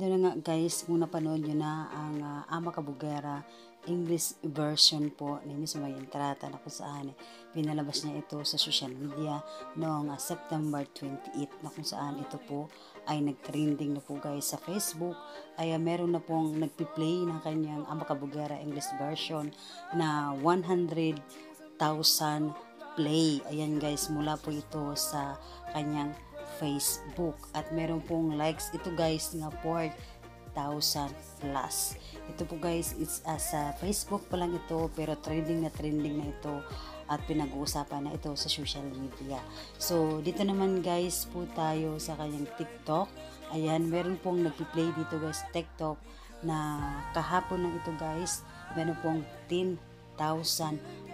na nga guys, kung napanood nyo na ang Ama Kabugera English version po ni Miss May Entrata na kung saan pinalabas niya ito sa social media noong September 28 na kung saan ito po ay nag-trending na po guys sa Facebook. Ay meron na pong nagpi-play ng kanyang Ama Kabugera English version na 100,000 play. Ayan guys, mula po ito sa kanyang Facebook at meron pong likes ito guys na 4,000 plus. Ito po guys, it's sa Facebook pa lang ito pero trending na ito at pinag-uusapan na ito sa social media. So dito naman guys po tayo sa kanyang TikTok. Ayan, meron pong nagpi-play dito guys TikTok na kahapon lang ito guys. Meron pong 10,000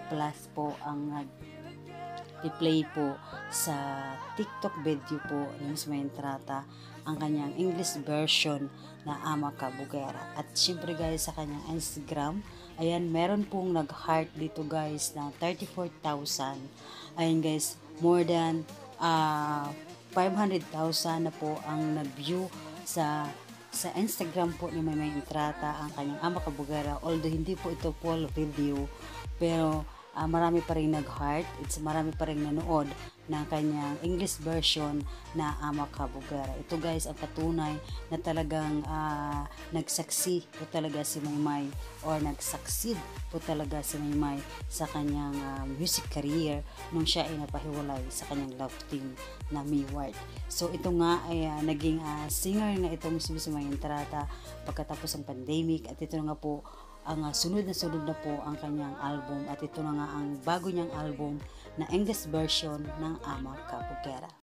plus po ang i-play po sa TikTok video po ni Miss May Entrata ang kanyang English version na Ama Kabugera. At syempre guys sa kanyang Instagram, ayan meron pong nag-heart dito guys na 34,000. Ayan guys, more than 500,000 na po ang nag-view sa Instagram po ni May Entrata ang kanyang Ama Kabugera. Although hindi po ito full video, pero marami pa rin nag-heart, marami pa rin nanood ng kanyang English version na Ama Kabugera. Ito guys ang patunay na talagang nagsaksi po talaga si Maymay or nagsucceed po talaga si Maymay sa kanyang music career nung siya ay napahiwalay sa kanyang love team na Mayward. So ito nga ay naging singer na itong si May Entrata pagkatapos ng pandemic at ito nga po ang sunod na po ang kanyang album at ito na nga ang bago niyang album na English version ng Ama Kabugera.